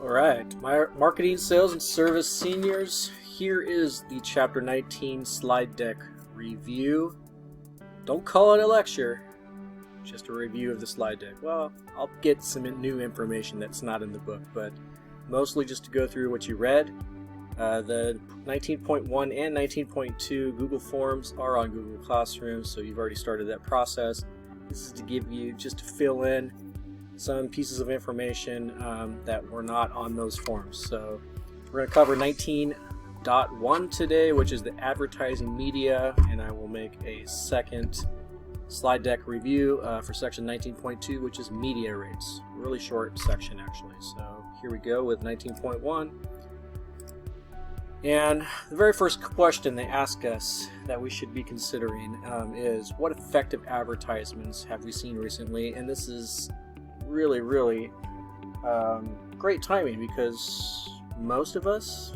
Alright, my marketing, sales, and service seniors, here is the Chapter 19 slide deck review. Don't call it a lecture, just a review of the slide deck. Well, I'll get some new information that's not in the book, but mostly just to go through what you read. The 19.1 and 19.2 Google Forms are on Google Classroom, so you've already started that process. This is to give you, just to fill in some pieces of information that were not on those forms. So we're going to cover 19.1 today, which is the advertising media, and I will make a second slide deck review for section 19.2, which is media rates. Really short section actually. So here we go with 19.1. And the very first question they ask us that we should be considering is, what effective advertisements have we seen recently? And this is really great timing, because most of us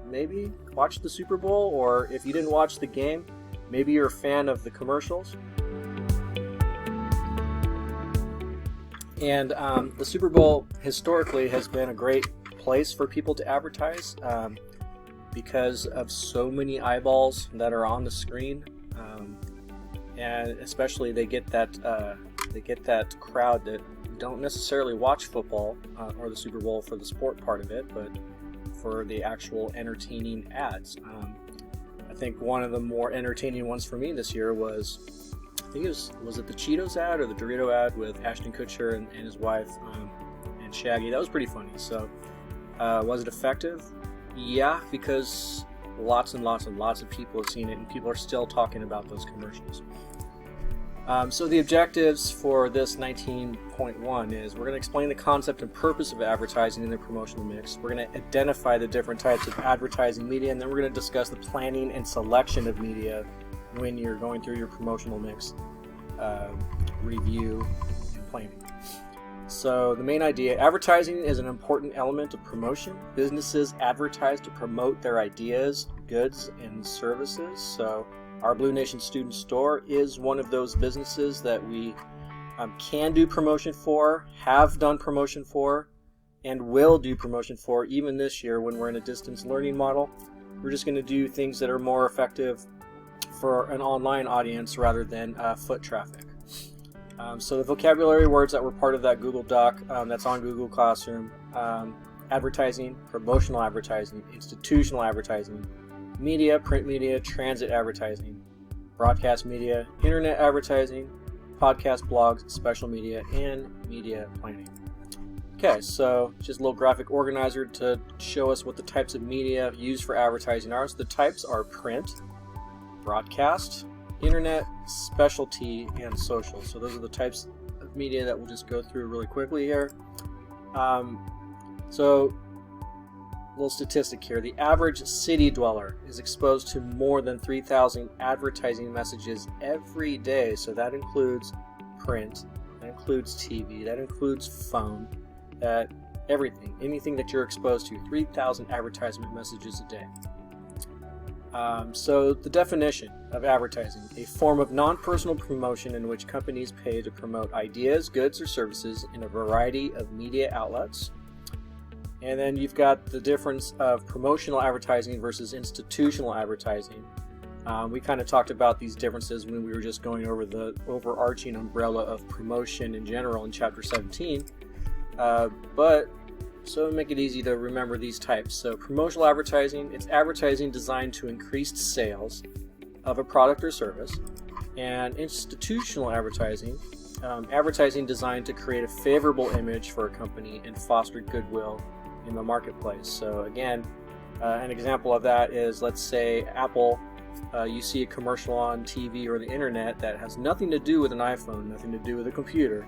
maybe watched the Super Bowl, or if you didn't watch the game, maybe you're a fan of the commercials. And the Super Bowl historically has been a great place for people to advertise because of so many eyeballs that are on the screen, and especially they get that crowd that don't necessarily watch football or the Super Bowl for the sport part of it, but for the actual entertaining ads. I think one of the more entertaining ones for me this year was, I think was it the Cheetos ad or the Dorito ad with Ashton Kutcher and his wife and Shaggy. That was pretty funny. So was it effective? Yeah, because lots and lots of people have seen it, and people are still talking about those commercials. So the objectives for this 19.1 is, we're going to explain the concept and purpose of advertising in the promotional mix. We're going to identify the different types of advertising media, and then we're going to discuss the planning and selection of media when you're going through your promotional mix review and planning. So the main idea, advertising is an important element of promotion. Businesses advertise to promote their ideas, goods, and services. So our Blue Nation Student Store is one of those businesses that we can do promotion for, have done promotion for, and will do promotion for even this year when we're in a distance learning model. We're just going to do things that are more effective for an online audience rather than foot traffic. So the vocabulary words that were part of that Google Doc that's on Google Classroom: advertising, promotional advertising, institutional advertising, media, print media, transit advertising, broadcast media, internet advertising, podcast, blogs, special media, and media planning. Okay, so just a little graphic organizer to show us what the types of media used for advertising are. So the types are print, broadcast, internet, specialty, and social. So those are the types of media that we'll just go through really quickly here. So a little statistic here: the average city dweller is exposed to more than 3,000 advertising messages every day. So that includes print, that includes TV, that includes phone, that anything that you're exposed to, 3,000 advertisement messages a day. So the definition of advertising: a form of non-personal promotion in which companies pay to promote ideas, goods, or services in a variety of media outlets. And then you've got the difference of promotional advertising versus institutional advertising. We kind of talked about these differences when we were just going over the overarching umbrella of promotion in general in Chapter 17. So to make it easy to remember these types. So promotional advertising, it's advertising designed to increase sales of a product or service. And institutional advertising, advertising designed to create a favorable image for a company and foster goodwill in the marketplace. So again, an example of that is, let's say Apple, you see a commercial on TV or the internet that has nothing to do with an iPhone, nothing to do with a computer,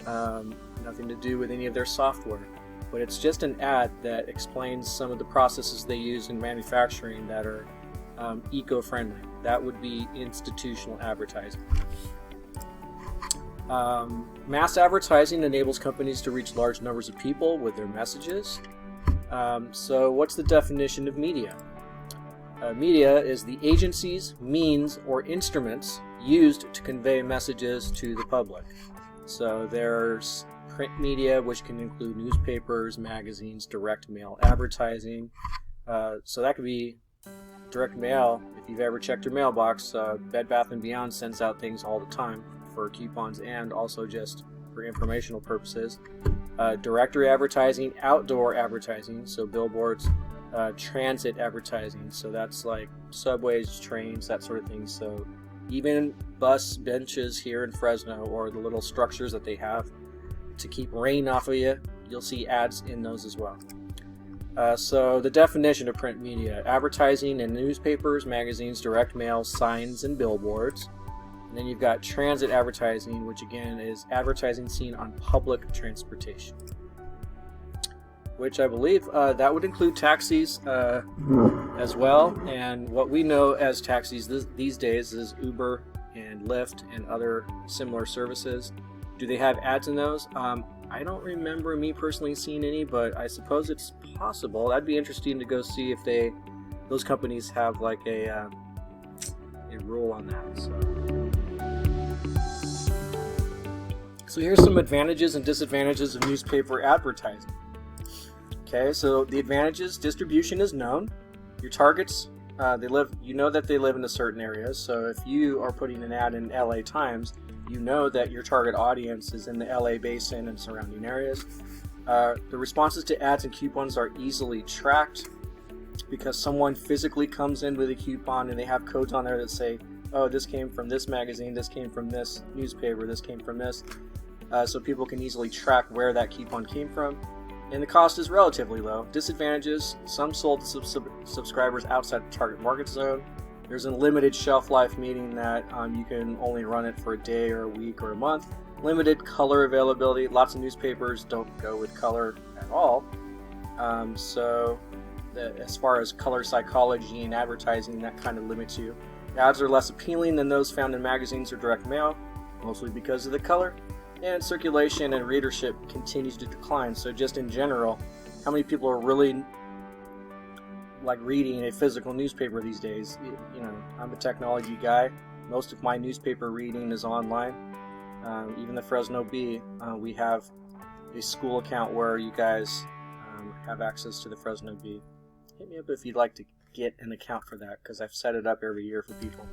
nothing to do with any of their software. But it's just an ad that explains some of the processes they use in manufacturing that are eco-friendly. That would be institutional advertising. Mass advertising enables companies to reach large numbers of people with their messages. So what's the definition of media? Media is the agencies, means, or instruments used to convey messages to the public. So there's print media, which can include newspapers, magazines, direct mail advertising. So that could be direct mail. If you've ever checked your mailbox, Bed Bath & Beyond sends out things all the time for coupons and also just for informational purposes. Directory advertising, outdoor advertising, so billboards, transit advertising, so that's like subways, trains, that sort of thing. So even bus benches here in Fresno, or the little structures that they have to keep rain off of you, you'll see ads in those as well. So the definition of print media: advertising in newspapers, magazines, direct mail, signs, and billboards. And then you've got transit advertising, which again is advertising seen on public transportation, which I believe that would include taxis as well. And what we know as taxis these days is Uber and Lyft and other similar services. Do they have ads in those? I don't remember me personally seeing any, but I suppose it's possible. That'd be interesting to go see if those companies have like a rule on that. So here's some advantages and disadvantages of newspaper advertising. Okay, so the advantages: distribution is known. Your targets, you know that they live in a certain area. So if you are putting an ad in LA Times, you know that your target audience is in the LA basin and surrounding areas. The responses to ads and coupons are easily tracked because someone physically comes in with a coupon and they have codes on there that say, oh, this came from this magazine, this came from this newspaper, this came from this. So people can easily track where that coupon came from. And the cost is relatively low. Disadvantages: some sold to subscribers outside the target market zone. There's a limited shelf life, meaning that you can only run it for a day or a week or a month. Limited color availability. Lots of newspapers don't go with color at all. As far as color psychology and advertising, that kind of limits you. Ads are less appealing than those found in magazines or direct mail, mostly because of the color. And circulation and readership continues to decline. So just in general, how many people are really like reading a physical newspaper these days? You know, I'm a technology guy. Most of my newspaper reading is online. Even the Fresno Bee, we have a school account where you guys have access to the Fresno Bee. Hit me up if you'd like to get an account for that, because I've set it up every year for people.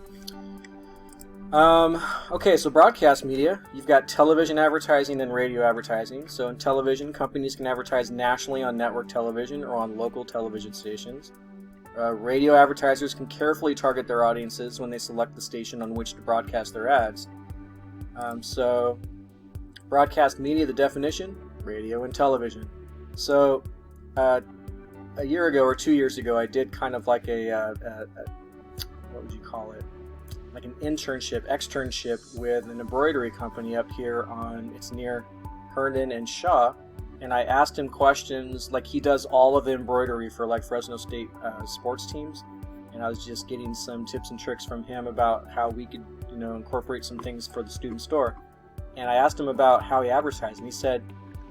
Okay, so broadcast media, you've got television advertising and radio advertising. So in television, companies can advertise nationally on network television or on local television stations. Radio advertisers can carefully target their audiences when they select the station on which to broadcast their ads. So broadcast media, the definition: radio and television. So a year ago or 2 years ago, I did kind of like a what would you call it? Like an externship with an embroidery company up here it's near Herndon and Shaw, and I asked him questions. Like, he does all of the embroidery for like Fresno State sports teams, and I was just getting some tips and tricks from him about how we could, incorporate some things for the student store. And I asked him about how he advertised, and he said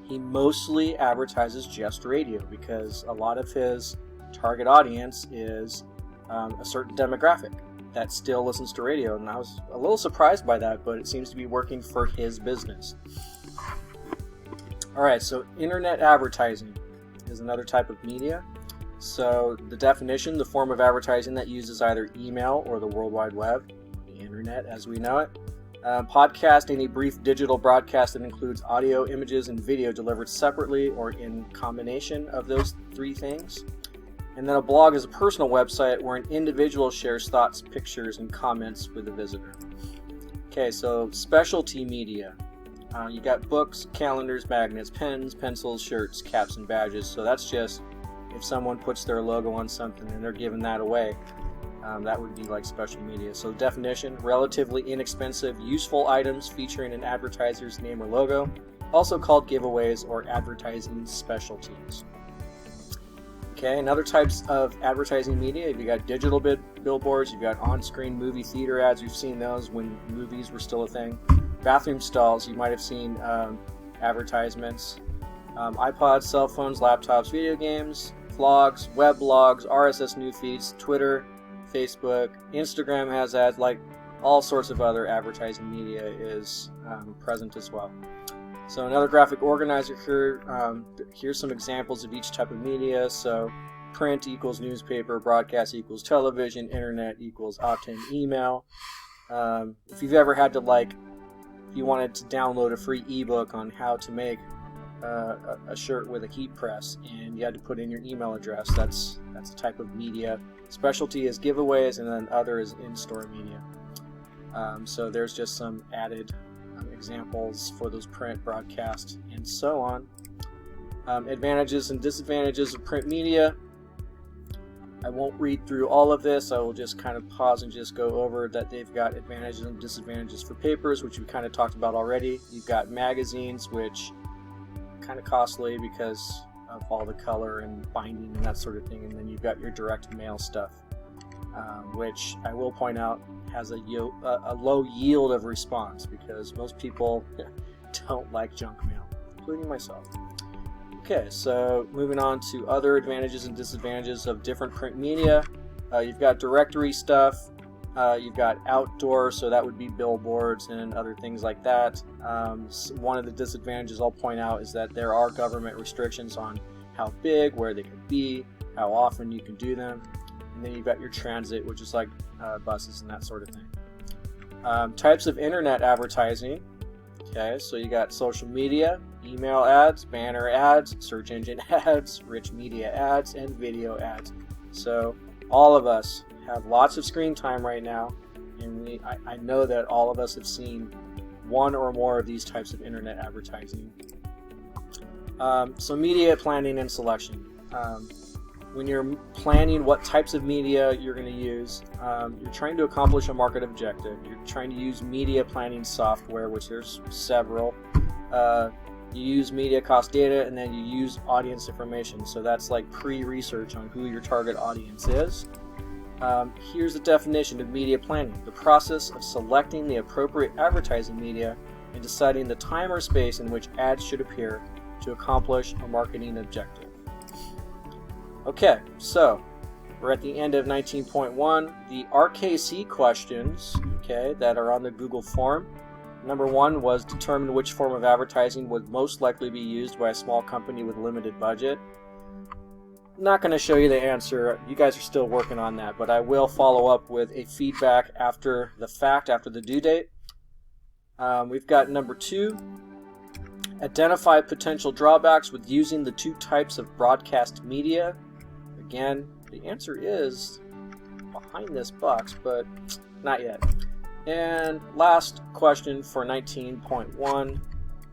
he mostly advertises just radio because a lot of his target audience is a certain demographic that still listens to radio. And I was a little surprised by that, but it seems to be working for his business. Alright, so internet advertising is another type of media. So the definition: the form of advertising that uses either email or the World Wide Web, the internet as we know it. Podcast, any brief digital broadcast that includes audio, images, and video delivered separately or in combination of those three things. And then a blog is a personal website where an individual shares thoughts, pictures, and comments with the visitor. Okay, so specialty media. You got books, calendars, magnets, pens, pencils, shirts, caps, and badges. So that's just if someone puts their logo on something and they're giving that away. That would be like special media. So definition: relatively inexpensive, useful items featuring an advertiser's name or logo, also called giveaways or advertising specialties. Okay, and other types of advertising media: you've got digital billboards, you've got on-screen movie theater ads. You've seen those when movies were still a thing. Bathroom stalls, you might have seen advertisements. iPods, cell phones, laptops, video games, vlogs, web blogs, RSS news feeds, Twitter, Facebook, Instagram has ads. Like all sorts of other advertising media is present as well. So another graphic organizer here, here's some examples of each type of media. So print equals newspaper, broadcast equals television, internet equals opt-in email. If you've ever had to, like, if you wanted to download a free ebook on how to make a shirt with a heat press and you had to put in your email address, that's a type of media. Specialty is giveaways, and then other is in-store media. So there's just some added examples for those print, broadcast, and so on. Advantages and disadvantages of print media. I won't read through all of this. I will just kind of pause and just go over that they've got advantages and disadvantages for papers, which we kind of talked about already. You've got magazines, which are kind of costly because of all the color and binding and that sort of thing. And then you've got your direct mail stuff, which I will point out has a low yield of response because most people don't like junk mail, including myself. Okay, so moving on to other advantages and disadvantages of different print media. You've got directory stuff, you've got outdoor, so that would be billboards and other things like that. One of the disadvantages I'll point out is that there are government restrictions on how big, where they can be, how often you can do them. And then you've got your transit, which is like buses and that sort of thing. Types of internet advertising. Okay, so you got social media, email ads, banner ads, search engine ads, rich media ads, and video ads. So all of us have lots of screen time right now, and I know that all of us have seen one or more of these types of internet advertising. So media planning and selection. When you're planning what types of media you're going to use, you're trying to accomplish a market objective. You're trying to use media planning software, which there's several. You use media cost data, and then you use audience information. So that's like pre-research on who your target audience is. Here's the definition of media planning: the process of selecting the appropriate advertising media and deciding the time or space in which ads should appear to accomplish a marketing objective. Okay, so we're at the end of 19.1. The RKC questions, okay, that are on the Google form. Number 1 was determine which form of advertising would most likely be used by a small company with limited budget. I'm not going to show you the answer. You guys are still working on that, but I will follow up with a feedback after the fact, after the due date. We've got number 2. Identify potential drawbacks with using the 2 types of broadcast media. Again, the answer is behind this box, but not yet. And last question for 19.1,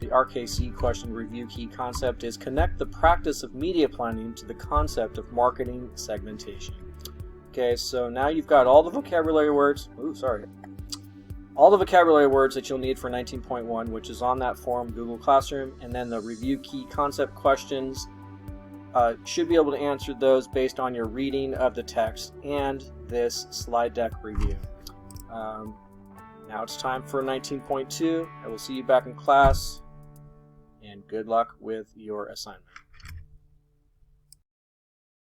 the RKC question review key concept is connect the practice of media planning to the concept of marketing segmentation. Okay, so now you've got all the vocabulary words. All the vocabulary words that you'll need for 19.1, which is on that form, Google Classroom, and then the review key concept questions. Should be able to answer those based on your reading of the text and this slide deck review. Now it's time for 19.2. I will see you back in class, and good luck with your assignment.